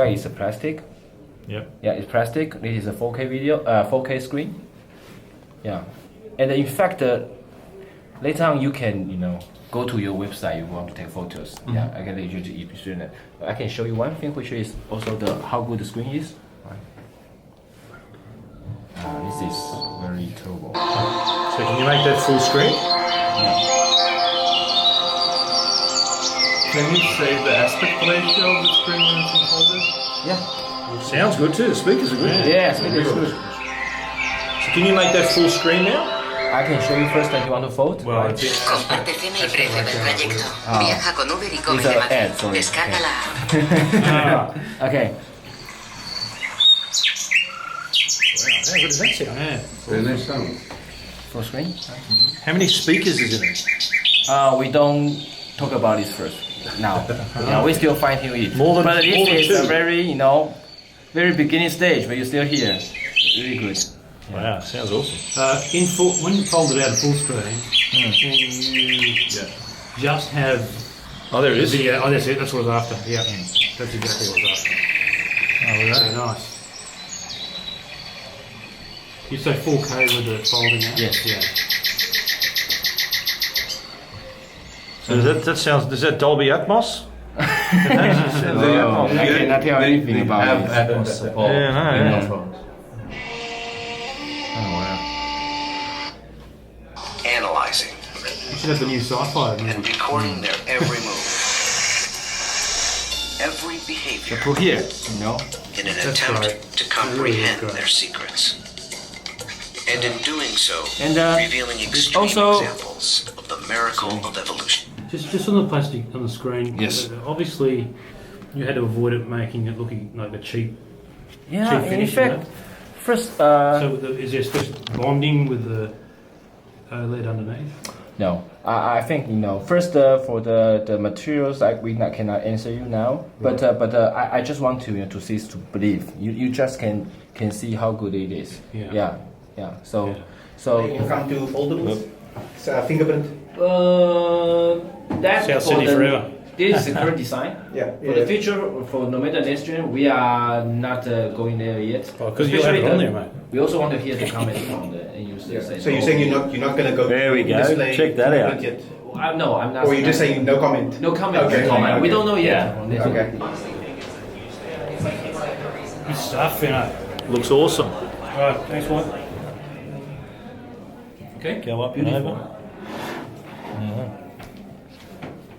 fact, it's a plastic. Yep. Yeah, it's plastic. This is a 4K video, 4K screen. Yeah, and in fact, later on you can go to your website. You want to take photos. Yeah, I can let you to illustrate it. I can show you one thing, which is also how good the screen is. This is very turbo. So can you make that full screen? Yeah. Can you say the aspect ratio of the screen when it's unfolded? Yeah. Sounds good too. The speakers are good. Yeah, speakers are good. So can you make that full screen now? I can show you first that you want to fold. Well, I think Comparte cena y precio del trayecto. Viaja con Uber y come These de are Madrid. ads, sorry. Descarga la app. Okay. how good does that sound? Yeah. Very nice sound. Full screen. How many speakers is in it? We don't talk about this first. Now, we still finding it. More than but two. this is a very, very beginning stage, but you're still here. Really good. Wow, sounds awesome. When you fold it out of full screen, and you just have Oh, there it is. video. Oh, that's it. That's what I was after. Yeah, that's exactly what I was after. Oh, Very right. nice. You say 4K with the folding out? Yes. Yeah. So does that Dolby Atmos? I cannot tell anything about it. Atmos support. Yeah, no, in yeah. the front. Oh, wow. Analyzing You should have the new sci-fi. and recording their every move. Every behavior Put here, in an That's attempt right. to That really is comprehend great. their secrets. And in doing so, And, revealing extreme also- examples of the miracle of evolution. Just on the plastic on the screen. Yes. Obviously, you had to avoid it making it looking like a cheap. Yeah, Cheap in finish, fact, first, So is there special bonding with the OLED underneath? no. I think first for the materials cannot answer you now, but I just want to see to believe. You just can see how good it is. Yeah. Yeah. Yeah. So You come to foldables? It's a fingerprint. That's South for City the, forever. This is the current design. Yeah. For the future, for no matter next gen, we are not going there yet. Because you'll have it on there, mate. We also want to hear the comments from the end users. Yeah. saying, So you're saying you're not gonna go There we to go. display Check that out. fingerprint yet? No, I'm not. Or you're just saying no comment? no comment. Okay, no comment. okay. We don't know yet. on this. Okay. Good stuff, Looks awesome. Right, thanks, Mike. Okay. Go up and over.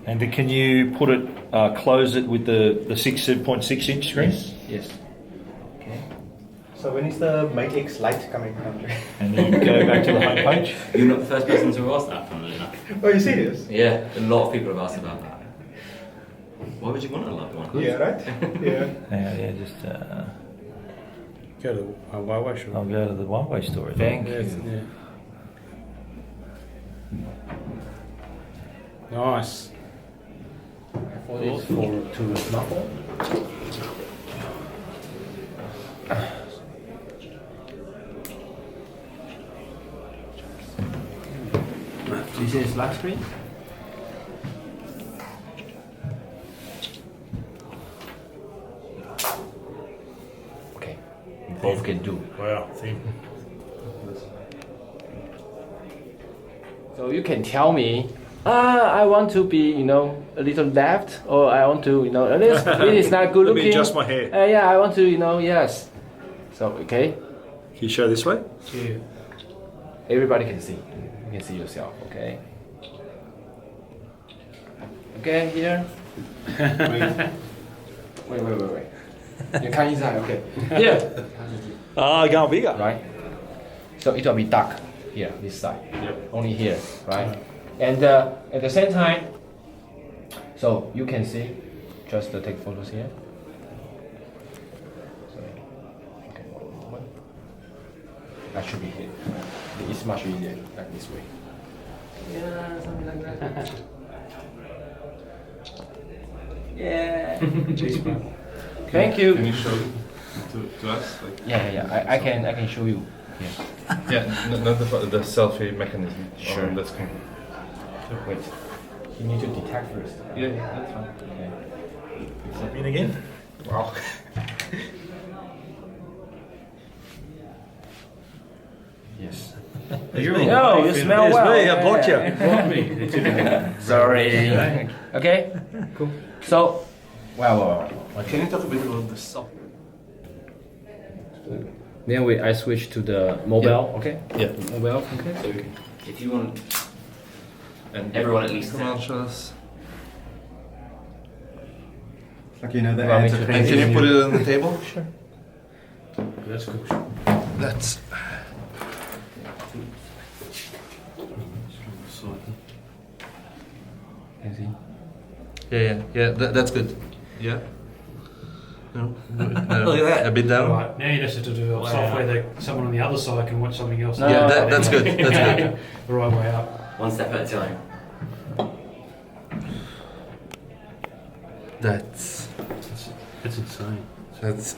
And can you put it, close it with the 6.6 inch screen? Yes. So when is the Mate X Lite coming? And then go back to the home page. You're not the first person to ask that, funnily enough. Oh, you serious? Yeah, a lot of people have asked about that. Why would you want a light one? Yeah, right? Yeah. Yeah, just Go to the Huawei shop. I'll go to the Huawei store. Thank Yeah, you. yeah. Nice. For this to smartphone. This is black screen. Okay, both can do. Wow, thin. So you can tell me, I want to be, a little left, or I want to, this is not good Let me looking. adjust my hair. Yeah, I want to, yes. So, okay, Can you show this way? Yeah. everybody can see. You can see yourself, okay? Okay, here. wait. You can't inside, okay. Here. Ah, going bigger. Right? So it will be dark here, this side. Yep. Only here, right? And at the same time, so you can see, just take photos here. So, okay, one. That should be here. It's much easier like this way. Yeah, something like that. Yeah. Thank you. Can you show it to us? Like, Yeah. I can show you. Yeah. yeah, not the selfie mechanism. Sure. That's cool. Wait. You need to detect first. Yeah, that's fine. Okay. Step in again. Wow. Yes. You Oh, you smell It's well. me, I blocked you. blocked me. Sorry. Okay. Cool. So, well, Can you talk a bit about the soft? then I switch to the mobile. Okay. Yeah. Mobile. Okay. So if you want, and everyone at least. Come on, show us. Like you know the Allow me ads to- are And crazy. can you put it on the table? Sure. That's cool. That's. Can you see? Yeah. That's good. Yeah. No. Look at that. A bit down. Right, now you just have to develop software that someone on the other side can watch something else. No, Yeah, that's good. That's good. The right way up. One step at a time. That's It's insane. that's.